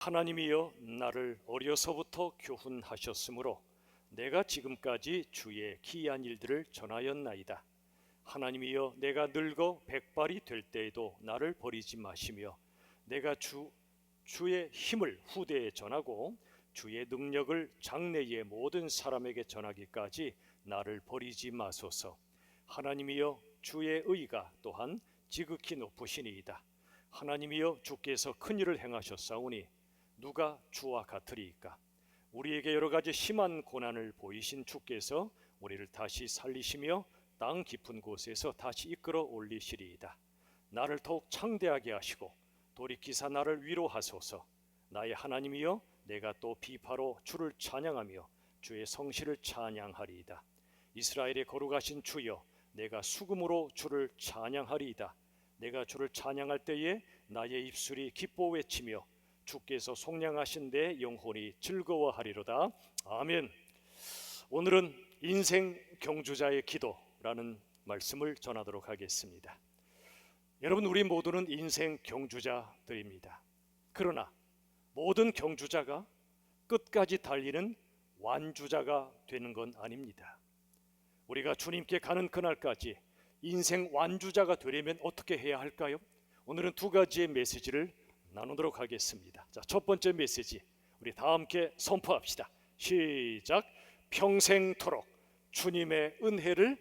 하나님이여 나를 어려서부터 교훈하셨으므로 내가 지금까지 주의 기이한 일들을 전하였나이다. 하나님이여 내가 늙어 백발이 될 때에도 나를 버리지 마시며 내가 주의 힘을 후대에 전하고 주의 능력을 장래의 모든 사람에게 전하기까지 나를 버리지 마소서. 하나님이여 주의 의가 또한 지극히 높으시니이다. 하나님이여 주께서 큰 일을 행하셨사오니 누가 주와 같으리이까. 우리에게 여러 가지 심한 고난을 보이신 주께서 우리를 다시 살리시며 땅 깊은 곳에서 다시 이끌어 올리시리이다. 나를 더욱 창대하게 하시고 돌이키사 나를 위로하소서. 나의 하나님이여 내가 또 비파로 주를 찬양하며 주의 성실을 찬양하리이다. 이스라엘의 거룩하신 주여 내가 수금으로 주를 찬양하리이다. 내가 주를 찬양할 때에 나의 입술이 기뻐 외치며 주께서 속량하신 내 영혼이 즐거워하리로다. 아멘. 오늘은 인생 경주자의 기도라는 말씀을 전하도록 하겠습니다. 여러분, 우리 모두는 인생 경주자들입니다. 그러나 모든 경주자가 끝까지 달리는 완주자가 되는 건 아닙니다. 우리가 주님께 가는 그날까지 인생 완주자가 되려면 어떻게 해야 할까요? 오늘은 두 가지의 메시지를 나누도록 하겠습니다. 자, 첫 번째 메시지 우리 다 함께 선포합시다. 시작. 평생토록 주님의 은혜를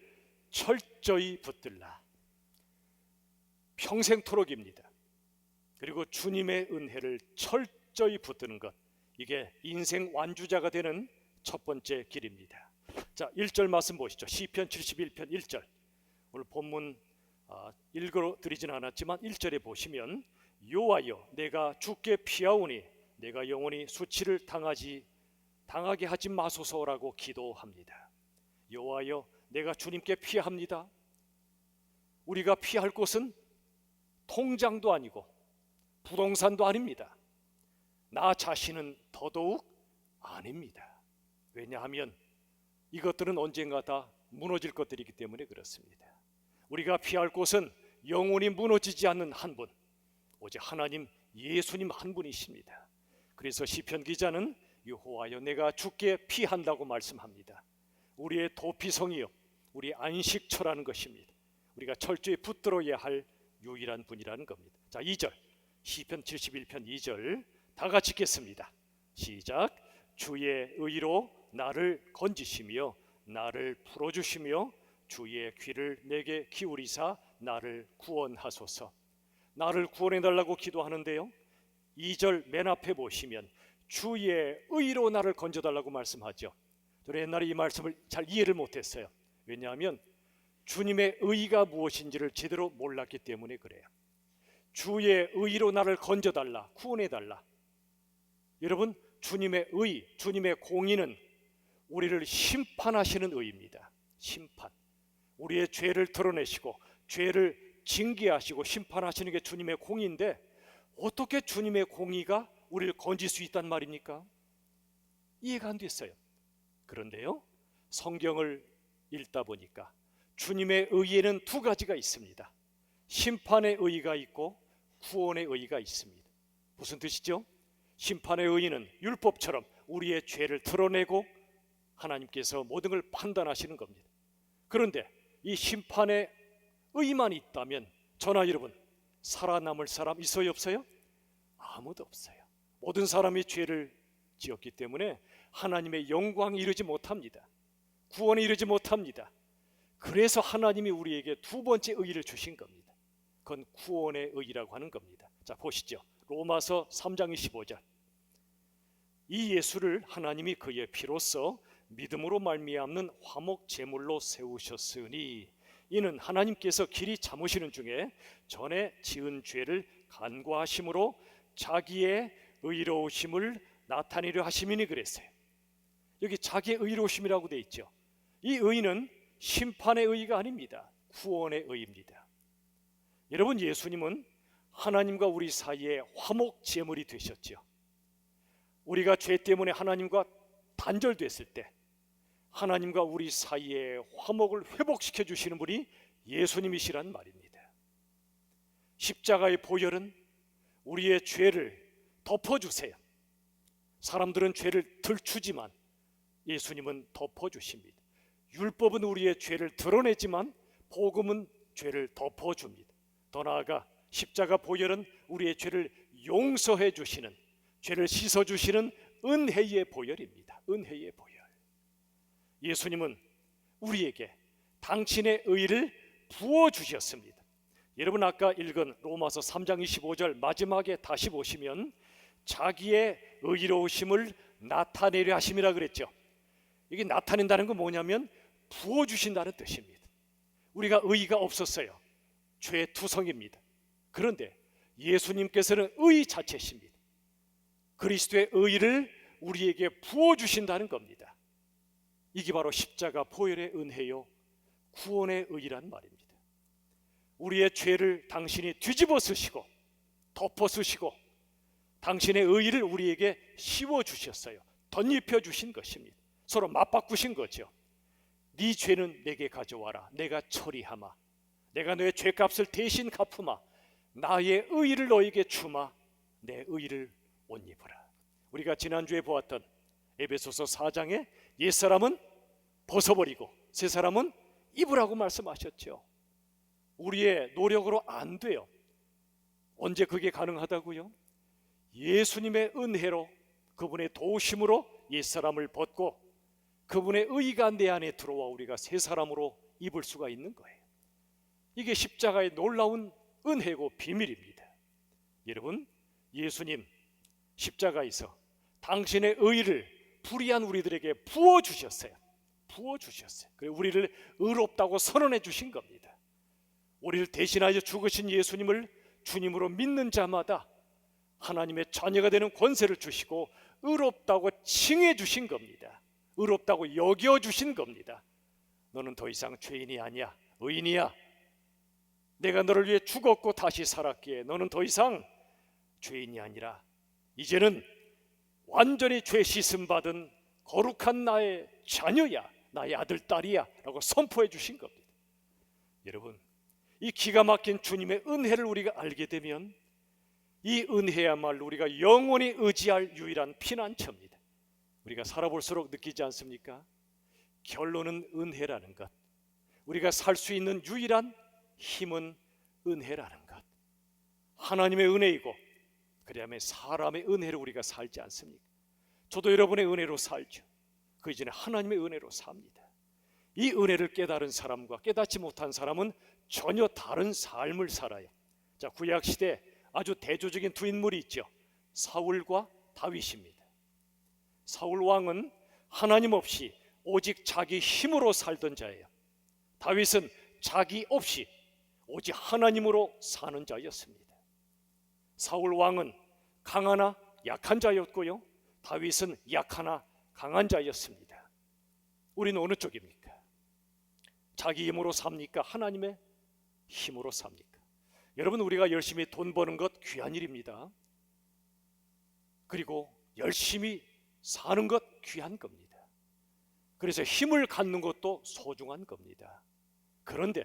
철저히 붙들라. 평생토록입니다. 그리고 주님의 은혜를 철저히 붙드는 것, 이게 인생 완주자가 되는 첫 번째 길입니다. 자, 1절 말씀 보시죠. 시편 71편 1절. 오늘 본문 읽어 드리지는 않았지만 1절에 보시면 여호와여 내가 주께 피하오니 내가 영원히 수치를 당하게 하지 마소서라고 기도합니다. 여호와여 내가 주님께 피합니다. 우리가 피할 곳은 통장도 아니고 부동산도 아닙니다. 나 자신은 더더욱 아닙니다. 왜냐하면 이것들은 언젠가 다 무너질 것들이기 때문에 그렇습니다. 우리가 피할 곳은 영원히 무너지지 않는 한 분, 오직 하나님 예수님 한 분이십니다. 그래서 시편 기자는 여호와여 내가 주께 피한다고 말씀합니다. 우리의 도피성이요 우리 안식처라는 것입니다. 우리가 철저히 붙들어야 할 유일한 분이라는 겁니다. 자, 2절 시편 71편 2절 다 같이 읽겠습니다. 시작. 주의 의로 나를 건지시며 나를 풀어주시며 주의 귀를 내게 기울이사 나를 구원하소서. 나를 구원해달라고 기도하는데요, 2절 맨 앞에 보시면 주의 의로 나를 건져달라고 말씀하죠. 저는 옛날에 이 말씀을 잘 이해를 못했어요. 왜냐하면 주님의 의가 무엇인지를 제대로 몰랐기 때문에 그래요. 주의 의로 나를 건져달라, 구원해달라. 여러분, 주님의 의, 주님의 공의는 우리를 심판하시는 의입니다. 심판. 우리의 죄를 드러내시고 죄를 징계하시고 심판하시는 게 주님의 공의인데 어떻게 주님의 공의가 우리를 건질 수 있단 말입니까? 이해가 안 됐어요. 그런데요, 성경을 읽다 보니까 주님의 의에는 두 가지가 있습니다. 심판의 의의가 있고 구원의 의의가 있습니다. 무슨 뜻이죠? 심판의 의의는 율법처럼 우리의 죄를 드러내고 하나님께서 모든 걸 판단하시는 겁니다. 그런데 이 심판의 의만 있다면 저나 여러분 살아남을 사람 있어요, 없어요? 아무도 없어요. 모든 사람이 죄를 지었기 때문에 하나님의 영광에 이르지 못합니다. 구원에 이르지 못합니다. 그래서 하나님이 우리에게 두 번째 의의를 주신 겁니다. 그건 구원의 의의라고 하는 겁니다. 자, 보시죠. 로마서 3장 25절. 이 예수를 하나님이 그의 피로써 믿음으로 말미암는 화목 제물로 세우셨으니 이는 하나님께서 길이 참으시는 중에 전에 지은 죄를 간과하심으로 자기의 의로우심을 나타내려 하심이니 그랬어요. 여기 자기의 의로우심이라고 되어 있죠. 이 의는 심판의 의가 아닙니다. 구원의 의입니다. 여러분, 예수님은 하나님과 우리 사이에 화목 제물이 되셨죠. 우리가 죄 때문에 하나님과 단절됐을 때 하나님과 우리 사이에 화목을 회복시켜 주시는 분이 예수님이시란 말입니다. 십자가의 보혈은 우리의 죄를 덮어주세요. 사람들은 죄를 들추지만 예수님은 덮어주십니다. 율법은 우리의 죄를 드러내지만 복음은 죄를 덮어줍니다. 더 나아가 십자가 보혈은 우리의 죄를 용서해 주시는, 죄를 씻어 주시는 은혜의 보혈입니다. 은혜의 보혈. 예수님은 우리에게 당신의 의를 부어 주셨습니다. 여러분 아까 읽은 로마서 3장 25절 마지막에 다시 보시면 자기의 의로우심을 나타내려 하심이라 그랬죠. 이게 나타낸다는 건 뭐냐면 부어 주신다는 뜻입니다. 우리가 의가 없었어요. 죄투성입니다. 그런데 예수님께서는 의 자체십니다. 그리스도의 의를 우리에게 부어 주신다는 겁니다. 이게 바로 십자가 보혈의 은혜요 구원의 의란 말입니다. 우리의 죄를 당신이 뒤집어 쓰시고 덮어 쓰시고 당신의 의를 우리에게 씌워 주셨어요. 덧입혀 주신 것입니다. 서로 맞바꾸신 거죠. 네 죄는 내게 가져와라. 내가 처리하마. 내가 너의 죄값을 대신 갚으마. 나의 의를 너에게 주마. 내 의를 옷 입어라. 우리가 지난주에 보았던 에베소서 4장에 옛사람은 벗어버리고 새사람은 입으라고 말씀하셨죠. 우리의 노력으로 안 돼요. 언제 그게 가능하다고요? 예수님의 은혜로, 그분의 도우심으로 옛사람을 벗고 그분의 의가 내 안에 들어와 우리가 새 사람으로 입을 수가 있는 거예요. 이게 십자가의 놀라운 은혜고 비밀입니다. 여러분, 예수님 십자가에서 당신의 의를 불의한 우리들에게 부어주셨어요. 부어주셨어요. 그리고 우리를 의롭다고 선언해 주신 겁니다. 우리를 대신하여 죽으신 예수님을 주님으로 믿는 자마다 하나님의 자녀가 되는 권세를 주시고 의롭다고 칭해 주신 겁니다. 의롭다고 여겨 주신 겁니다. 너는 더 이상 죄인이 아니야. 의인이야. 내가 너를 위해 죽었고 다시 살았기에 너는 더 이상 죄인이 아니라 이제는 완전히 죄 씻음 받은 거룩한 나의 자녀야. 나의 아들, 딸이야 라고 선포해 주신 겁니다. 여러분, 이 기가 막힌 주님의 은혜를 우리가 알게 되면 이 은혜야말로 우리가 영원히 의지할 유일한 피난처입니다. 우리가 살아볼수록 느끼지 않습니까? 결론은 은혜라는 것. 우리가 살 수 있는 유일한 힘은 은혜라는 것. 하나님의 은혜이고 그 다음에 사람의 은혜로 우리가 살지 않습니까? 저도 여러분의 은혜로 살죠. 그 이전에 하나님의 은혜로 삽니다. 이 은혜를 깨달은 사람과 깨닫지 못한 사람은 전혀 다른 삶을 살아요. 자, 구약시대 아주 대조적인 두 인물이 있죠. 사울과 다윗입니다. 사울 왕은 하나님 없이 오직 자기 힘으로 살던 자예요. 다윗은 자기 없이 오직 하나님으로 사는 자였습니다. 사울 왕은 강하나 약한 자였고요, 다윗은 약하나 강한 자였습니다. 우리는 어느 쪽입니까? 자기 힘으로 삽니까? 하나님의 힘으로 삽니까? 여러분, 우리가 열심히 돈 버는 것 귀한 일입니다. 그리고 열심히 사는 것 귀한 겁니다. 그래서 힘을 갖는 것도 소중한 겁니다. 그런데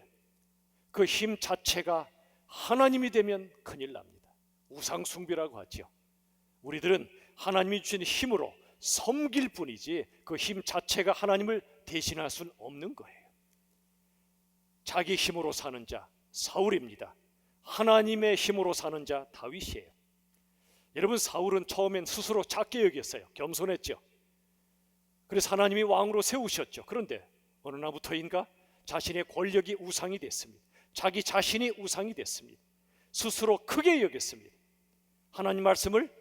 그 힘 자체가 하나님이 되면 큰일 납니다. 우상숭배라고 하죠. 우리들은 하나님이 주신 힘으로 섬길 뿐이지 그 힘 자체가 하나님을 대신할 수는 없는 거예요. 자기 힘으로 사는 자 사울입니다. 하나님의 힘으로 사는 자 다윗이에요. 여러분, 사울은 처음엔 스스로 작게 여겼어요. 겸손했죠. 그래서 하나님이 왕으로 세우셨죠. 그런데 어느 날부터인가 자신의 권력이 우상이 됐습니다. 자기 자신이 우상이 됐습니다. 스스로 크게 여겼습니다. 하나님 말씀을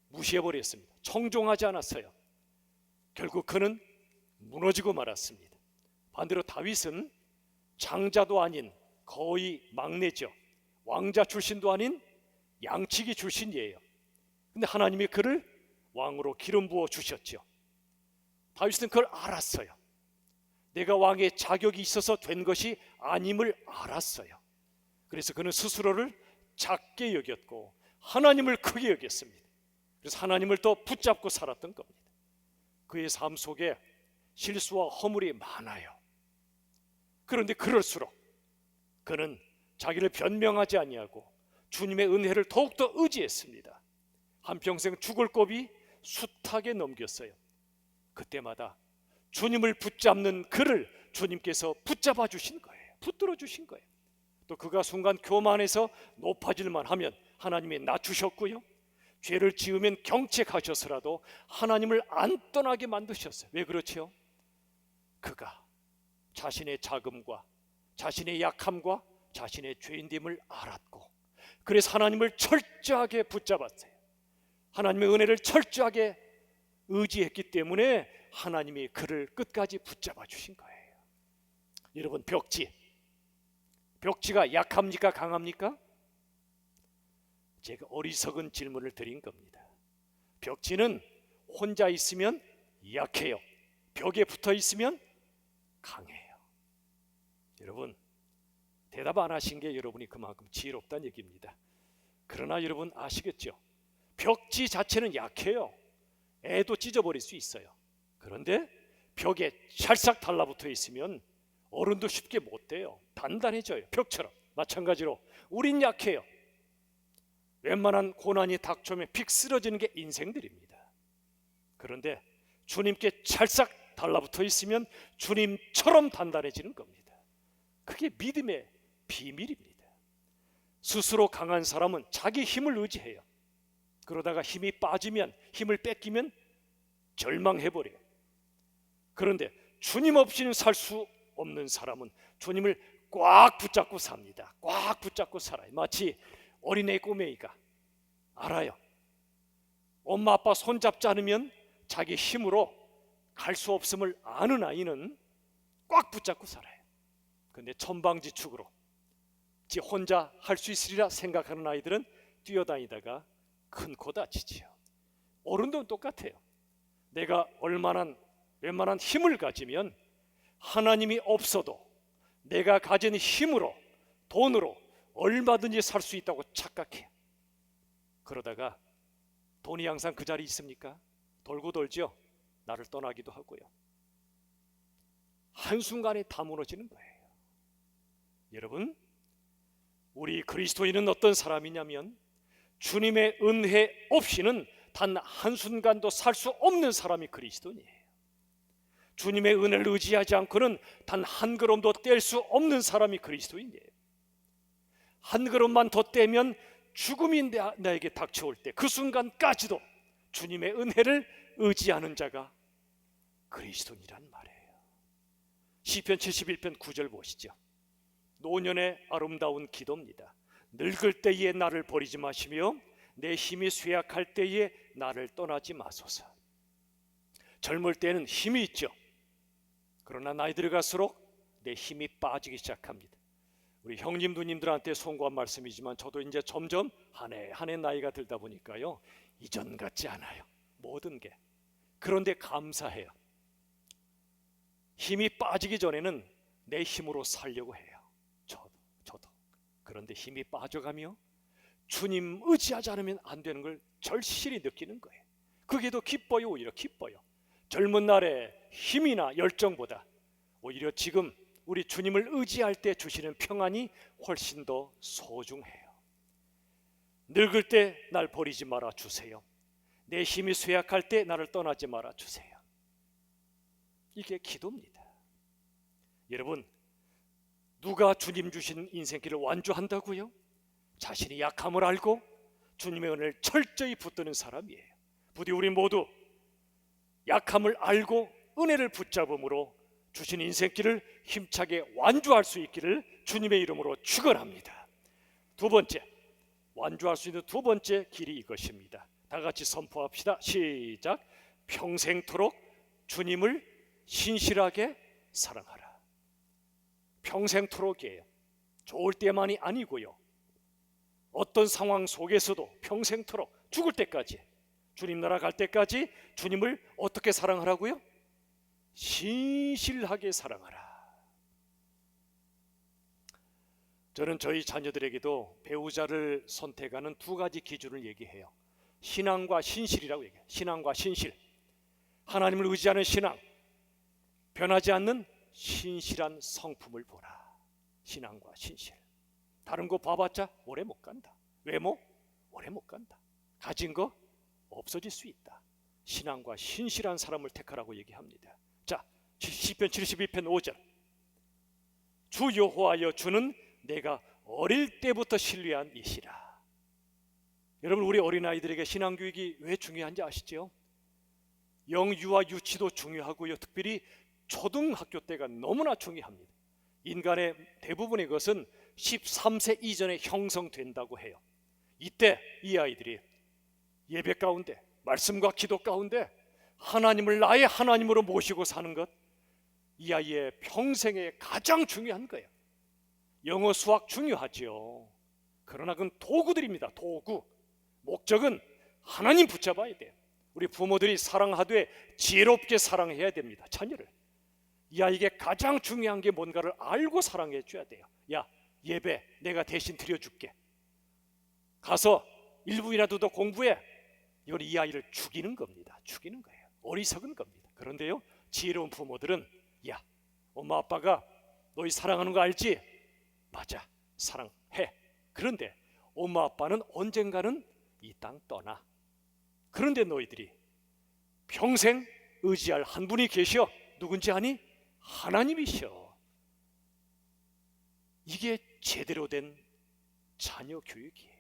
무시해버렸습니다. 청종하지 않았어요. 결국 그는 무너지고 말았습니다. 반대로 다윗은 장자도 아닌 거의 막내죠. 왕자 출신도 아닌 양치기 출신이에요. 근데 하나님이 그를 왕으로 기름 부어 주셨죠. 다윗은 그걸 알았어요. 내가 왕의 자격이 있어서 된 것이 아님을 알았어요. 그래서 그는 스스로를 작게 여겼고 하나님을 크게 여겼습니다. 그래서 하나님을 더 붙잡고 살았던 겁니다. 그의 삶 속에 실수와 허물이 많아요. 그런데 그럴수록 그는 자기를 변명하지 아니하고 주님의 은혜를 더욱더 의지했습니다. 한평생 죽을 고비 숱하게 넘겼어요. 그때마다 주님을 붙잡는 그를 주님께서 붙잡아 주신 거예요. 붙들어 주신 거예요. 또 그가 순간 교만해서 높아질만 하면 하나님이 낮추셨고요. 죄를 지으면 경책하셔서라도 하나님을 안 떠나게 만드셨어요. 왜 그렇죠? 그가 자신의 자금과 자신의 약함과 자신의 죄인됨을 알았고, 그래서 하나님을 철저하게 붙잡았어요. 하나님의 은혜를 철저하게 의지했기 때문에 하나님이 그를 끝까지 붙잡아 주신 거예요. 여러분, 벽지가 약합니까 강합니까? 제가 어리석은 질문을 드린 겁니다. 벽지는 혼자 있으면 약해요. 벽에 붙어 있으면 강해요. 여러분, 대답 안 하신 게 여러분이 그만큼 지혜롭다는 얘기입니다. 그러나 여러분 아시겠죠? 벽지 자체는 약해요. 애도 찢어버릴 수 있어요. 그런데 벽에 찰싹 달라붙어 있으면 어른도 쉽게 못 돼요. 단단해져요. 벽처럼. 마찬가지로 우린 약해요. 웬만한 고난이 닥쳐오면 픽 쓰러지는 게 인생들입니다. 그런데 주님께 찰싹 달라붙어 있으면 주님처럼 단단해지는 겁니다. 그게 믿음의 비밀입니다. 스스로 강한 사람은 자기 힘을 의지해요. 그러다가 힘이 빠지면, 힘을 뺏기면 절망해버려요. 그런데 주님 없이는 살 수 없는 사람은 주님을 꽉 붙잡고 삽니다. 꽉 붙잡고 살아요. 마치 어린애 꼬맹이가 알아요. 엄마 아빠 손잡지 않으면 자기 힘으로 갈 수 없음을 아는 아이는 꽉 붙잡고 살아요. 그런데 천방지축으로 지 혼자 할 수 있으리라 생각하는 아이들은 뛰어다니다가 큰 코 다치지요. 어른도 똑같아요. 내가 웬만한 힘을 가지면 하나님이 없어도 내가 가진 힘으로, 돈으로 얼마든지 살 수 있다고 착각해요. 그러다가 돈이 항상 그 자리에 있습니까? 돌고 돌죠. 나를 떠나기도 하고요. 한순간에 다 무너지는 거예요. 여러분, 우리 그리스도인은 어떤 사람이냐면 주님의 은혜 없이는 단 한순간도 살 수 없는 사람이 그리스도인이에요. 주님의 은혜를 의지하지 않고는 단 한 걸음도 뗄 수 없는 사람이 그리스도인이에요. 한 걸음만 더 떼면 죽음이 나에게 닥쳐올 때 그 순간까지도 주님의 은혜를 의지하는 자가 그리스도인이란 말이에요. 시편 71편 9절 보시죠. 노년의 아름다운 기도입니다. 늙을 때에 나를 버리지 마시며 내 힘이 쇠약할 때에 나를 떠나지 마소서. 젊을 때는 힘이 있죠. 그러나 나이 들어갈수록 내 힘이 빠지기 시작합니다. 우리 형님 누님들한테 송구한 말씀이지만 저도 이제 점점 한 해 나이가 들다 보니까요, 이전 같지 않아요. 모든 게. 그런데 감사해요. 힘이 빠지기 전에는 내 힘으로 살려고 해요. 저도. 그런데 힘이 빠져가며 주님 의지하지 않으면 안 되는 걸 절실히 느끼는 거예요. 그게 더 기뻐요. 오히려 기뻐요. 젊은 날의 힘이나 열정보다 오히려 지금 우리 주님을 의지할 때 주시는 평안이 훨씬 더 소중해요. 늙을 때 날 버리지 말아 주세요. 내 힘이 쇠약할 때 나를 떠나지 말아 주세요. 이게 기도입니다. 여러분, 누가 주님 주신 인생길을 완주한다고요? 자신이 약함을 알고 주님의 은혜를 철저히 붙드는 사람이에요. 부디 우리 모두 약함을 알고 은혜를 붙잡음으로 주신 인생길을 힘차게 완주할 수 있기를 주님의 이름으로 축원합니다. 두 번째, 완주할 수 있는 두 번째 길이 이것입니다. 다 같이 선포합시다. 시작. 평생토록 주님을 신실하게 사랑하라. 평생토록이에요. 좋을 때만이 아니고요. 어떤 상황 속에서도 평생토록 죽을 때까지, 주님 나라 갈 때까지 주님을 어떻게 사랑하라고요? 신실하게 사랑하라. 저는 저희 자녀들에게도 배우자를 선택하는 두 가지 기준을 얘기해요. 신앙과 신실이라고 얘기해요. 신앙과 신실. 하나님을 의지하는 신앙, 변하지 않는 신실한 성품을 보라. 신앙과 신실. 다른 거 봐봤자 오래 못 간다. 외모? 오래 못 간다. 가진 거 없어질 수 있다. 신앙과 신실한 사람을 택하라고 얘기합니다. 자, 시편 72편 5절. 주 여호와여, 주는 내가 어릴 때부터 신뢰한 이시라. 여러분, 우리 어린아이들에게 신앙교육이 왜 중요한지 아시죠? 영유아 유치도 중요하고요, 특별히 초등학교 때가 너무나 중요합니다. 인간의 대부분의 것은 13세 이전에 형성된다고 해요. 이때 이 아이들이 예배 가운데, 말씀과 기도 가운데 하나님을 나의 하나님으로 모시고 사는 것, 이 아이의 평생에 가장 중요한 거예요. 영어 수학 중요하죠. 그러나 그건 도구들입니다. 도구. 목적은 하나님 붙잡아야 돼요. 우리 부모들이 사랑하되 지혜롭게 사랑해야 됩니다, 자녀를. 이 아이에게 가장 중요한 게 뭔가를 알고 사랑해 줘야 돼요. 야, 예배 내가 대신 드려줄게, 가서 1분이라도 더 공부해. 이건 이 아이를 죽이는 겁니다. 죽이는 거예요. 어리석은 겁니다. 그런데요, 지혜로운 부모들은 야, 엄마 아빠가 너희 사랑하는 거 알지? 맞아, 사랑해. 그런데 엄마 아빠는 언젠가는 이 땅 떠나. 그런데 너희들이 평생 의지할 한 분이 계셔. 누군지 아니? 하나님이셔. 이게 제대로 된 자녀 교육이에요.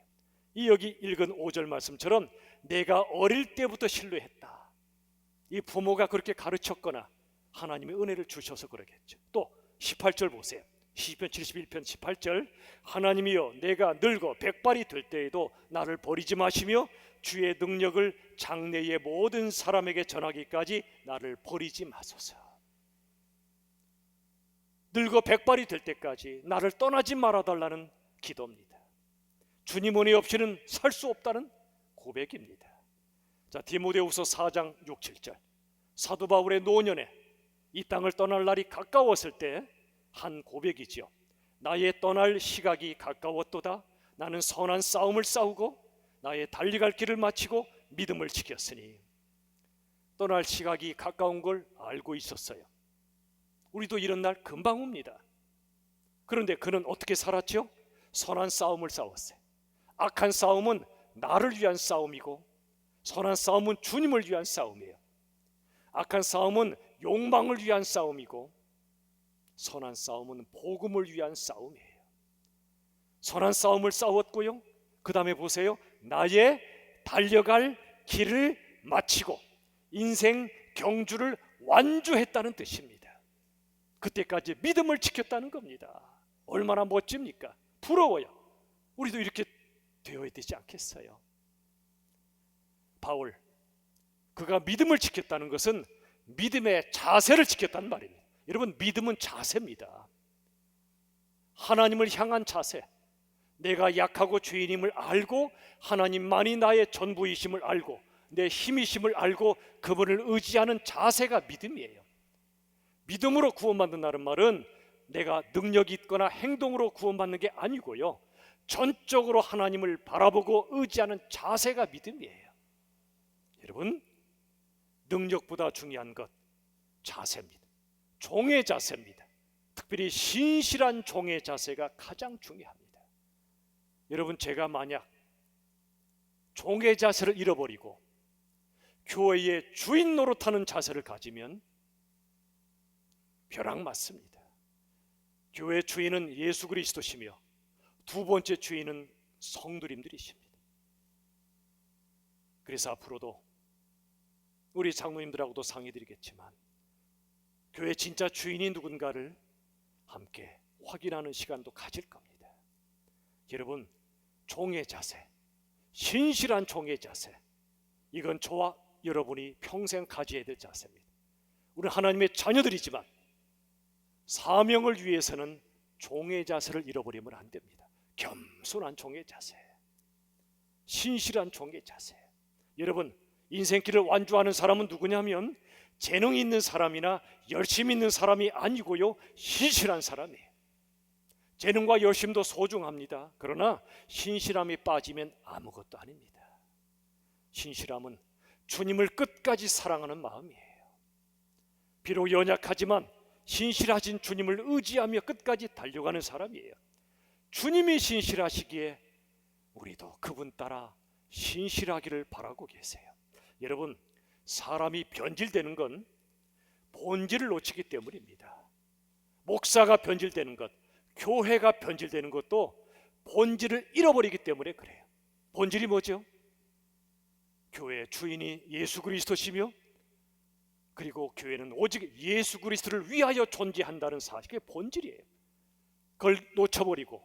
이 여기 읽은 5절 말씀처럼 내가 어릴 때부터 신뢰했다. 이 부모가 그렇게 가르쳤거나 하나님의 은혜를 주셔서 그러겠죠. 또 18절 보세요. 시편 71편 18절. 하나님이여, 내가 늙어 백발이 될 때에도 나를 버리지 마시며 주의 능력을 장래의 모든 사람에게 전하기까지 나를 버리지 마소서. 늙어 백발이 될 때까지 나를 떠나지 말아달라는 기도입니다. 주님 은혜 없이는 살 수 없다는 고백입니다. 자, 디모데후서 4장 6, 7절. 사도 바울의 노년에 이 땅을 떠날 날이 가까웠을 때 한 고백이지요. 나의 떠날 시각이 가까웠도다. 나는 선한 싸움을 싸우고 나의 달려갈 길을 마치고 믿음을 지켰으니. 떠날 시각이 가까운 걸 알고 있었어요. 우리도 이런 날 금방 옵니다. 그런데 그는 어떻게 살았죠? 선한 싸움을 싸웠어요. 악한 싸움은 나를 위한 싸움이고 선한 싸움은 주님을 위한 싸움이에요. 악한 싸움은 욕망을 위한 싸움이고 선한 싸움은 복음을 위한 싸움이에요. 선한 싸움을 싸웠고요, 그 다음에 보세요. 나의 달려갈 길을 마치고 인생 경주를 완주했다는 뜻입니다. 그때까지 믿음을 지켰다는 겁니다. 얼마나 멋집니까? 부러워요. 우리도 이렇게 되어야 되지 않겠어요? 바울, 그가 믿음을 지켰다는 것은 믿음의 자세를 지켰다는 말입니다. 여러분, 믿음은 자세입니다. 하나님을 향한 자세. 내가 약하고 죄인임을 알고 하나님만이 나의 전부이심을 알고 내 힘이심을 알고 그분을 의지하는 자세가 믿음이에요. 믿음으로 구원받는다는 말은 내가 능력이 있거나 행동으로 구원받는 게 아니고요, 전적으로 하나님을 바라보고 의지하는 자세가 믿음이에요. 여러분, 능력보다 중요한 것 자세입니다. 종의 자세입니다. 특별히 신실한 종의 자세가 가장 중요합니다. 여러분, 제가 만약 종의 자세를 잃어버리고 교회의 주인 노릇하는 자세를 가지면 벼락 맞습니다. 교회 주인은 예수 그리스도시며 두 번째 주인은 성도님들이십니다. 그래서 앞으로도 우리 장로님들하고도 상의드리겠지만 교회 진짜 주인이 누군가를 함께 확인하는 시간도 가질 겁니다. 여러분, 종의 자세, 신실한 종의 자세, 이건 저와 여러분이 평생 가져야 될 자세입니다. 우리는 하나님의 자녀들이지만 사명을 위해서는 종의 자세를 잃어버리면 안 됩니다. 겸손한 종의 자세, 신실한 종의 자세. 여러분, 인생길을 완주하는 사람은 누구냐면 재능 있는 사람이나 열심 있는 사람이 아니고요, 신실한 사람이에요. 재능과 열심도 소중합니다. 그러나 신실함이 빠지면 아무것도 아닙니다. 신실함은 주님을 끝까지 사랑하는 마음이에요. 비록 연약하지만 신실하신 주님을 의지하며 끝까지 달려가는 사람이에요. 주님이 신실하시기에 우리도 그분 따라 신실하기를 바라고 계세요. 여러분, 사람이 변질되는 건 본질을 놓치기 때문입니다. 목사가 변질되는 것, 교회가 변질되는 것도 본질을 잃어버리기 때문에 그래요. 본질이 뭐죠? 교회의 주인이 예수 그리스도시며, 그리고 교회는 오직 예수 그리스도를 위하여 존재한다는 사실이 본질이에요. 그걸 놓쳐버리고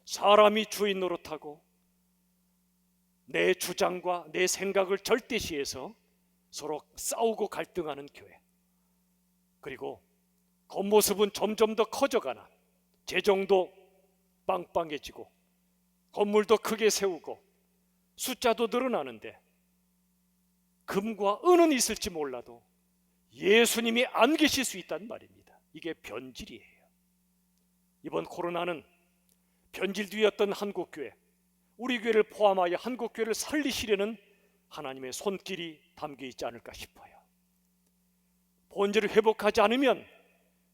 사람이 주인 노릇하고 내 주장과 내 생각을 절대시해서 서로 싸우고 갈등하는 교회, 그리고 겉모습은 점점 더 커져가나 재정도 빵빵해지고 건물도 크게 세우고 숫자도 늘어나는데 금과 은은 있을지 몰라도 예수님이 안 계실 수 있다는 말입니다. 이게 변질이에요. 이번 코로나는 변질되었던 한국교회, 우리 교회를 포함하여 한국교회를 살리시려는 하나님의 손길이 담겨 있지 않을까 싶어요. 본질을 회복하지 않으면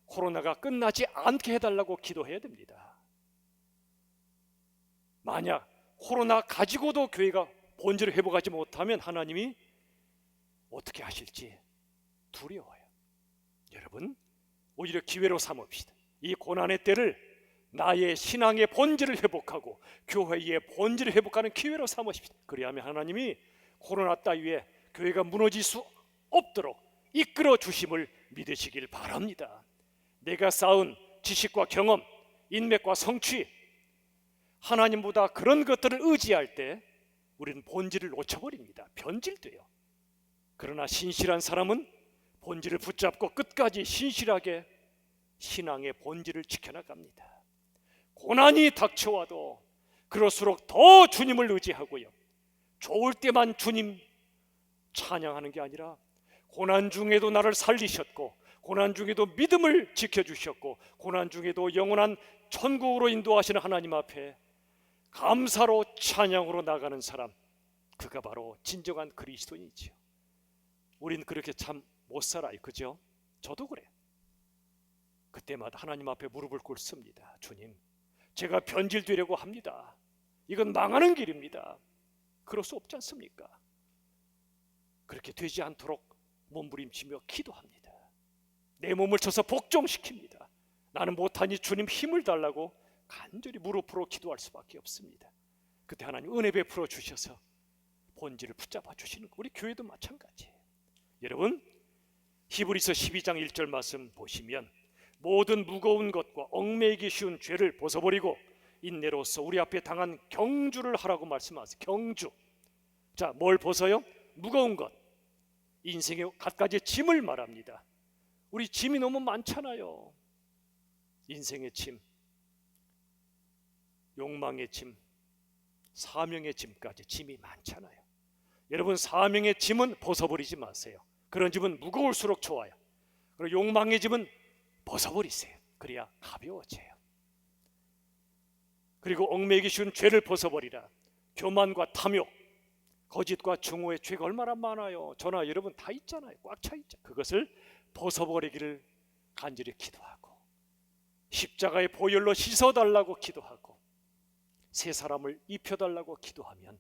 코로나가 끝나지 않게 해달라고 기도해야 됩니다. 만약 코로나 가지고도 교회가 본질을 회복하지 못하면 하나님이 어떻게 하실지 두려워요. 여러분, 오히려 기회로 삼읍시다. 이 고난의 때를 나의 신앙의 본질을 회복하고 교회의 본질을 회복하는 기회로 삼으십시다. 그리하면 하나님이 코로나 따위에 교회가 무너질 수 없도록 이끌어 주심을 믿으시길 바랍니다. 내가 쌓은 지식과 경험, 인맥과 성취, 하나님보다 그런 것들을 의지할 때 우리는 본질을 놓쳐버립니다. 변질돼요. 그러나 신실한 사람은 본질을 붙잡고 끝까지 신실하게 신앙의 본질을 지켜나갑니다. 고난이 닥쳐와도 그럴수록 더 주님을 의지하고요, 좋을 때만 주님 찬양하는 게 아니라 고난 중에도 나를 살리셨고, 고난 중에도 믿음을 지켜주셨고, 고난 중에도 영원한 천국으로 인도하시는 하나님 앞에 감사로 찬양으로 나가는 사람, 그가 바로 진정한 그리스도인이지요. 우린 그렇게 참 못 살아요. 그죠? 저도 그래요. 그때마다 하나님 앞에 무릎을 꿇습니다. 주님, 제가 변질되려고 합니다. 이건 망하는 길입니다. 그럴 수 없지 않습니까? 그렇게 되지 않도록 몸부림치며 기도합니다. 내 몸을 쳐서 복종시킵니다. 나는 못하니 주님 힘을 달라고 간절히 무릎으로 기도할 수밖에 없습니다. 그때 하나님 은혜 베풀어 주셔서 본질을 붙잡아 주시는 거, 우리 교회도 마찬가지예요. 여러분, 히브리서 12장 1절 말씀 보시면 모든 무거운 것과 얽매이기 쉬운 죄를 벗어버리고 인내로서 우리 앞에 당한 경주를 하라고 말씀하세요. 경주. 자, 뭘 벗어요? 무거운 것. 인생의 갖가지 짐을 말합니다. 우리 짐이 너무 많잖아요. 인생의 짐, 욕망의 짐, 사명의 짐까지 짐이 많잖아요. 여러분, 사명의 짐은 벗어버리지 마세요. 그런 짐은 무거울수록 좋아요. 그리고 욕망의 짐은 벗어버리세요. 그래야 가벼워져요. 그리고 얽매이기 쉬운 죄를 벗어버리라. 교만과 탐욕, 거짓과 증오의 죄가 얼마나 많아요. 저나 여러분 다 있잖아요. 꽉 차 있죠. 그것을 벗어버리기를 간절히 기도하고, 십자가의 보혈로 씻어달라고 기도하고, 새 사람을 입혀달라고 기도하면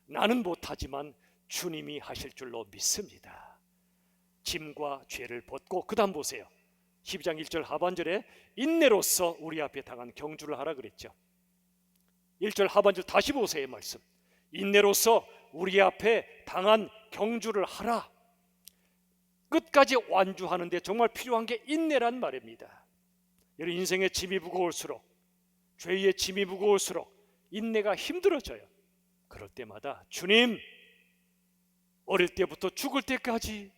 나는 못하지만 주님이 하실 줄로 믿습니다. 짐과 죄를 벗고, 그 다음 보세요. 12장 1절 하반절에 인내로서 우리 앞에 당한 경주를 하라 그랬죠. 1절 하반절 다시 보세요. 말씀, 인내로서 우리 앞에 당한 경주를 하라. 끝까지 완주하는데 정말 필요한 게 인내란 말입니다. 여러분, 인생의 짐이 무거울수록, 죄의 짐이 무거울수록 인내가 힘들어져요. 그럴 때마다 주님, 어릴 때부터 죽을 때까지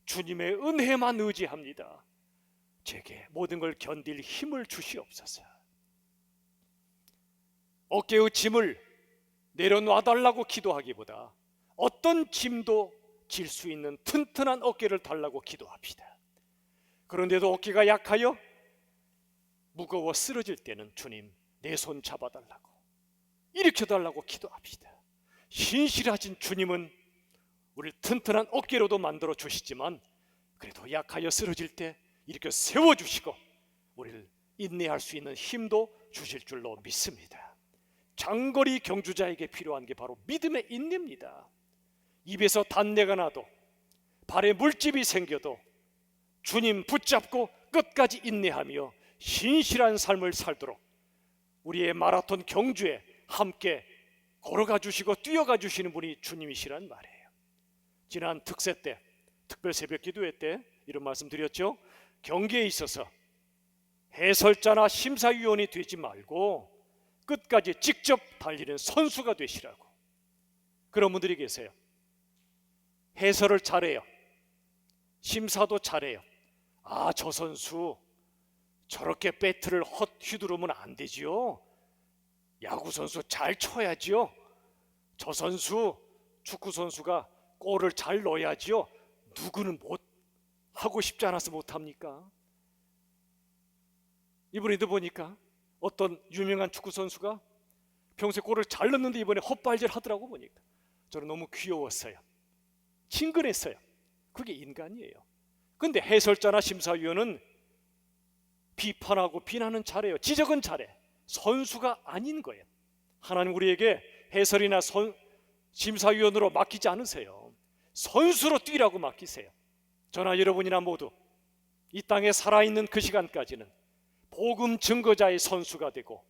주님의 은혜만 의지합니다. 제게 모든 걸 견딜 힘을 주시옵소서. 어깨의 짐을 내려놔달라고 기도하기보다 어떤 짐도 질 수 있는 튼튼한 어깨를 달라고 기도합시다. 그런데도 어깨가 약하여 무거워 쓰러질 때는 주님, 내 손 잡아달라고, 일으켜달라고 기도합시다. 신실하신 주님은 우리를 튼튼한 어깨로도 만들어 주시지만 그래도 약하여 쓰러질 때 이렇게 세워주시고 우리를 인내할 수 있는 힘도 주실 줄로 믿습니다. 장거리 경주자에게 필요한 게 바로 믿음의 인내입니다. 입에서 단내가 나도, 발에 물집이 생겨도 주님 붙잡고 끝까지 인내하며 신실한 삶을 살도록 우리의 마라톤 경주에 함께 걸어가 주시고 뛰어가 주시는 분이 주님이시란 말이에요. 지난 특세 때, 특별 새벽 기도회 때 이런 말씀 드렸죠. 경기에 있어서 해설자나 심사위원이 되지 말고 끝까지 직접 달리는 선수가 되시라고. 그런 분들이 계세요. 해설을 잘해요. 심사도 잘해요. 아, 저 선수 저렇게 배트를 휘두르면 안 되지요. 야구 선수 잘 쳐야지요. 저 선수 축구 선수가 골을 잘 넣어야지요. 누구는 못 하고 싶지 않아서 못 합니까? 이번에도 보니까 어떤 유명한 축구 선수가 평소에 골을 잘 넣는데 이번에 헛발질 하더라고. 보니까 저는 너무 귀여웠어요. 친근했어요. 그게 인간이에요. 근데 해설자나 심사위원은 비판하고 비난은 잘해요. 지적은 잘해. 선수가 아닌 거예요. 하나님 우리에게 해설이나 심사위원으로 맡기지 않으세요. 선수로 뛰라고 맡기세요. 저나 여러분이나 모두 이 땅에 살아있는 그 시간까지는 복음 증거자의 선수가 되고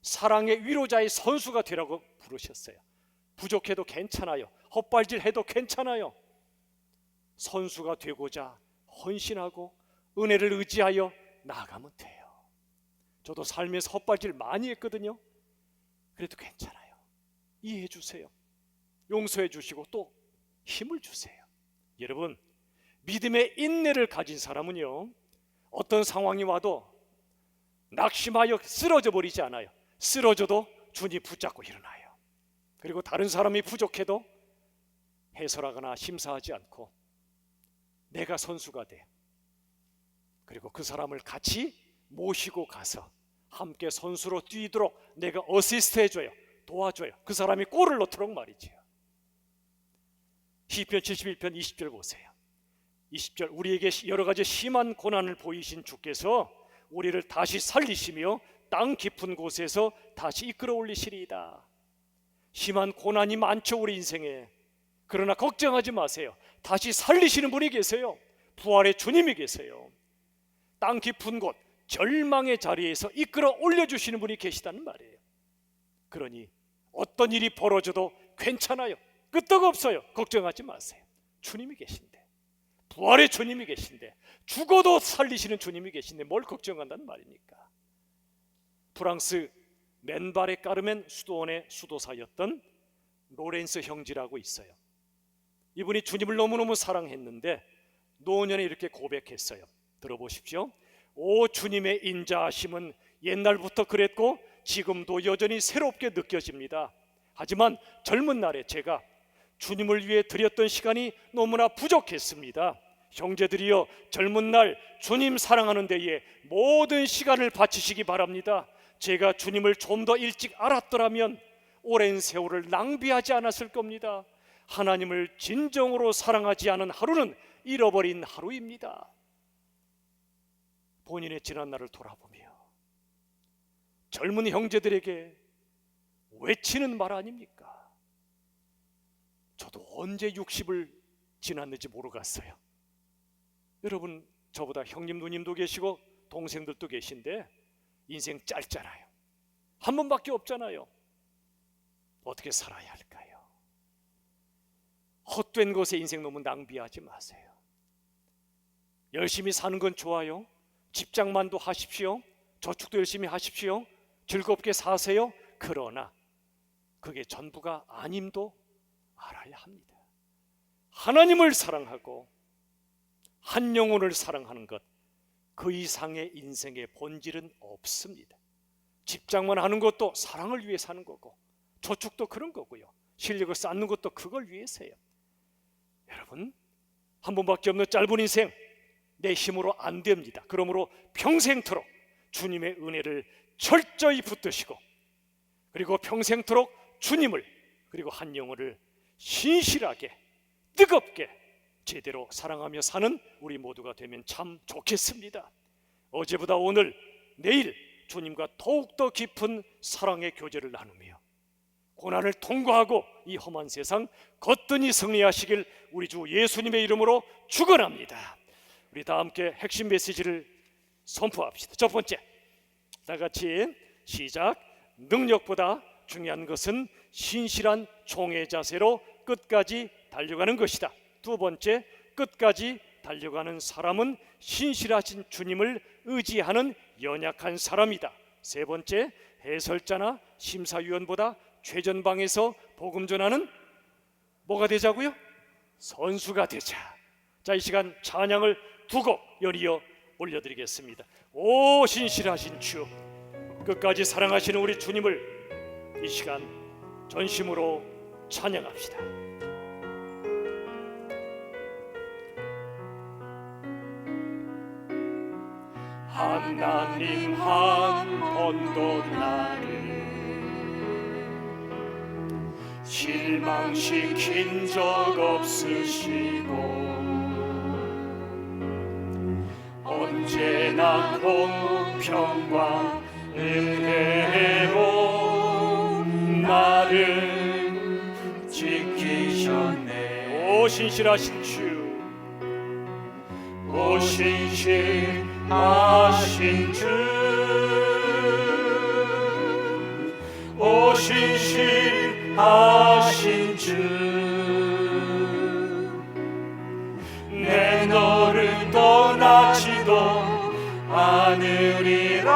사랑의 위로자의 선수가 되라고 부르셨어요. 부족해도 괜찮아요. 헛발질해도 괜찮아요. 선수가 되고자 헌신하고 은혜를 의지하여 나아가면 돼요. 저도 삶에서 헛발질 많이 했거든요. 그래도 괜찮아요. 이해해 주세요. 용서해 주시고 또 힘을 주세요. 여러분, 믿음의 인내를 가진 사람은요, 어떤 상황이 와도 낙심하여 쓰러져 버리지 않아요. 쓰러져도 주님 붙잡고 일어나요. 그리고 다른 사람이 부족해도 해설하거나 심사하지 않고 내가 선수가 돼. 그리고 그 사람을 같이 모시고 가서 함께 선수로 뛰도록 내가 어시스트 해줘요. 도와줘요. 그 사람이 골을 넣도록 말이지요. 시편 71편 20절 보세요. 20절, 우리에게 여러 가지 심한 고난을 보이신 주께서 우리를 다시 살리시며 땅 깊은 곳에서 다시 이끌어 올리시리이다. 심한 고난이 많죠, 우리 인생에. 그러나 걱정하지 마세요. 다시 살리시는 분이 계세요. 부활의 주님이 계세요. 땅 깊은 곳, 절망의 자리에서 이끌어 올려주시는 분이 계시다는 말이에요. 그러니 어떤 일이 벌어져도 괜찮아요. 끄떡 없어요. 걱정하지 마세요. 주님이 계신데, 부활의 주님이 계신데, 죽어도 살리시는 주님이 계신데 뭘 걱정한다는 말입니까? 프랑스 맨발의 까르멘 수도원의 수도사였던 로렌스 형제라고 있어요. 이분이 주님을 너무너무 사랑했는데 노년에 이렇게 고백했어요. 들어보십시오. 오, 주님의 인자하심은 옛날부터 그랬고 지금도 여전히 새롭게 느껴집니다. 하지만 젊은 날에 제가 주님을 위해 드렸던 시간이 너무나 부족했습니다. 형제들이여, 젊은 날 주님 사랑하는 데에 모든 시간을 바치시기 바랍니다. 제가 주님을 좀 더 일찍 알았더라면 오랜 세월을 낭비하지 않았을 겁니다. 하나님을 진정으로 사랑하지 않은 하루는 잃어버린 하루입니다. 본인의 지난 날을 돌아보며 젊은 형제들에게 외치는 말 아닙니까? 저도 언제 60을 지났는지 모르겠어요. 여러분, 저보다 형님 누님도 계시고 동생들도 계신데 인생 짧잖아요. 한 번밖에 없잖아요. 어떻게 살아야 할까요? 헛된 것에 인생 너무 낭비하지 마세요. 열심히 사는 건 좋아요. 직장만도 하십시오. 저축도 열심히 하십시오. 즐겁게 사세요. 그러나 그게 전부가 아님도 알아야 합니다. 하나님을 사랑하고 한 영혼을 사랑하는 것, 그 이상의 인생의 본질은 없습니다. 직장만 하는 것도 사랑을 위해 사는 거고, 저축도 그런 거고요. 실력을 쌓는 것도 그걸 위해서예요. 여러분, 한 번밖에 없는 짧은 인생, 내 힘으로 안 됩니다. 그러므로 평생토록 주님의 은혜를 철저히 붙드시고, 그리고 평생토록 주님을, 그리고 한 영혼을 신실하게 뜨겁게 제대로 사랑하며 사는 우리 모두가 되면 참 좋겠습니다. 어제보다 오늘, 내일 주님과 더욱더 깊은 사랑의 교제를 나누며 고난을 통과하고 이 험한 세상 거뜬히 승리하시길 우리 주 예수님의 이름으로 축원합니다. 우리 다 함께 핵심 메시지를 선포합시다. 첫 번째, 다 같이 시작. 능력보다 중요한 것은 신실한 종의 자세로 끝까지 달려가는 것이다. 두 번째, 끝까지 달려가는 사람은 신실하신 주님을 의지하는 연약한 사람이다. 세 번째, 해설자나 심사위원보다 최전방에서 복음 전하는 뭐가 되자고요? 선수가 되자. 자, 이 시간 찬양을 두 곡 연이어 올려드리겠습니다. 오 신실하신 주, 끝까지 사랑하시는 우리 주님을 이 시간 전심으로 찬양합시다. 하나님 한 번도 나를 실망시킨 적 없으시고 언제나 공평과 은혜로 나를 지키셨네. 오 신실하신 주, 오 신실하신 주, 오 신실하신 주, 내 너를 떠나지도 않으리라,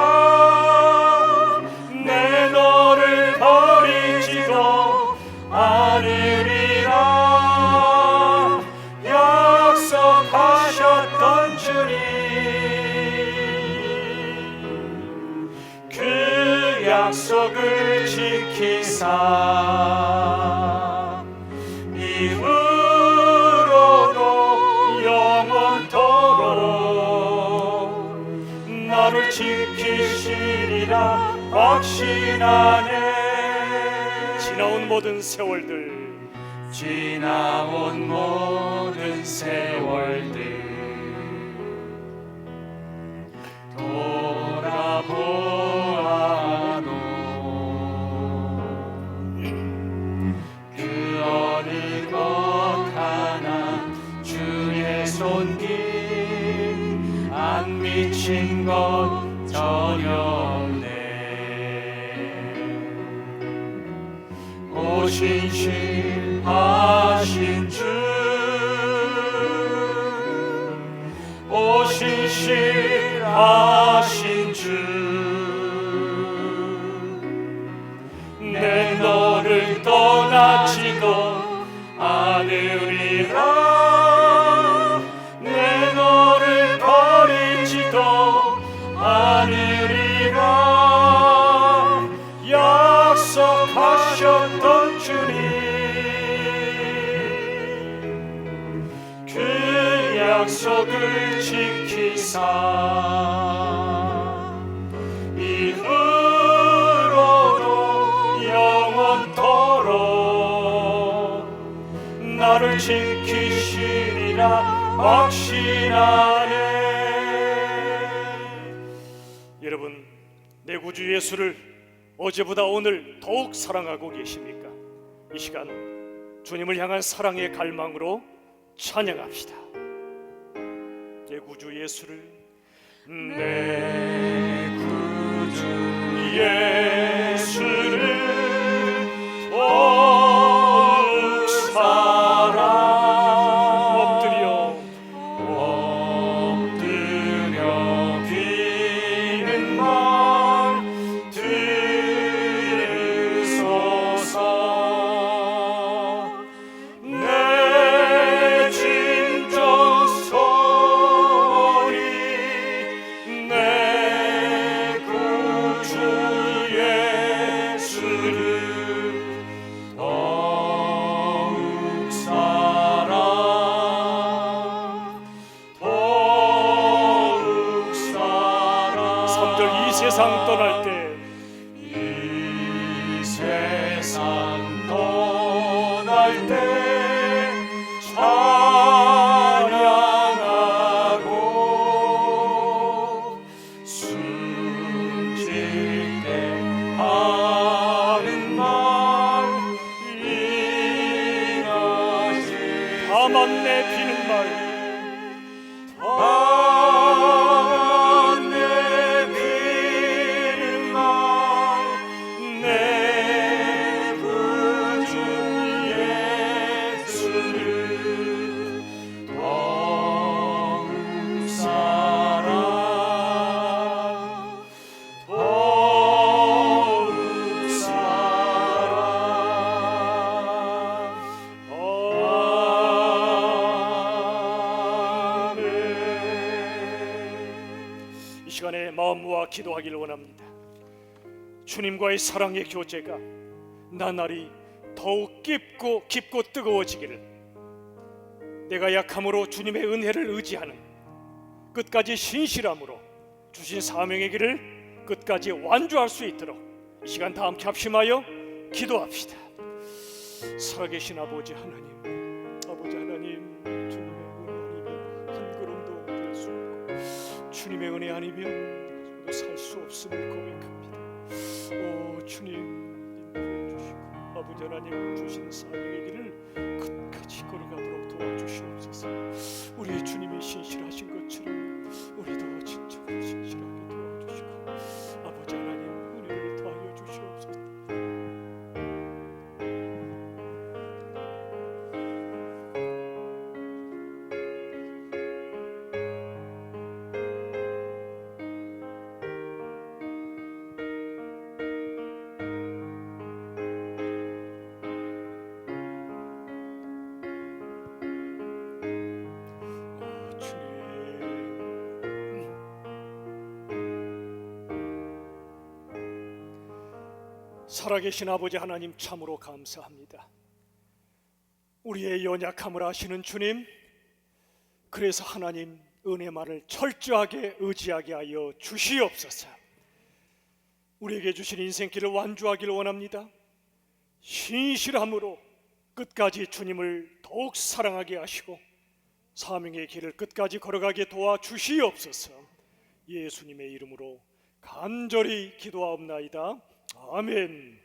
내 너를 버리지도 않으리라 약속하셨던 주님, 그 약속을 지키사 이후로도 영원토록 나를 지키시리라 확신하네. 지나온 모든 세월들, 지나온 모든 세월들 돌아보아도 그 어느 것 하나 주의 손길 안 미친 것 전혀 없네. 오 신실하신 주, 오 신실하신 주, 내 너를 떠나지도 않으리라, 내 너를 버리지도 않으리라 약속하셨던 주님, 그 약속을 지키사 이후로도 영원토록 나를 지키시리라 확신하네. 여러분, 내 구주 예수를 어제보다 오늘 더욱 사랑하고 계십니까? 이 시간 주님을 향한 사랑의 갈망으로 찬양합시다. 내 구주 예수를, 내 구주 예수를 더욱 사랑 엎드려 비는 말 들으소서. 내 진정 소리, 내 구주 예수를 더욱 사랑, 더욱 사랑. 3절 이 세상 떠날 때, 이 세상 떠날 때 찬양하고 숨질 때 하는 말 시간에 마음 모아 기도하기를 원합니다. 주님과의 사랑의 교제가 나날이 더욱 깊고 뜨거워지기를, 내가 약함으로 주님의 은혜를 의지하는 끝까지 신실함으로 주신 사명의 길을 끝까지 완주할 수 있도록 이 시간 다 함께 합심하여 기도합시다. 살아계신 아버지 하나님, 주님의 은혜 아니면 한 걸음도 될 수 없고 주님의 은혜 아니면 살 수 없음을 고백합니다. 오 주님, 인도해 주시고 아버지 하나님 주신 사명의 길을 끝까지 걸어가도록 도와주시옵소서. 우리 주님이 신실하신 것처럼 우리도 진정으로 신실하게 도와주시고 아버지 하나님 은혜를 더하여 주시옵소서. 살아계신 아버지 하나님, 참으로 감사합니다. 우리의 연약함을 아시는 주님, 그래서 하나님 은혜만을 철저하게 의지하게 하여 주시옵소서. 우리에게 주신 인생길을 완주하기를 원합니다. 신실함으로 끝까지 주님을 더욱 사랑하게 하시고 사명의 길을 끝까지 걸어가게 도와주시옵소서. 예수님의 이름으로 간절히 기도하옵나이다. 아멘.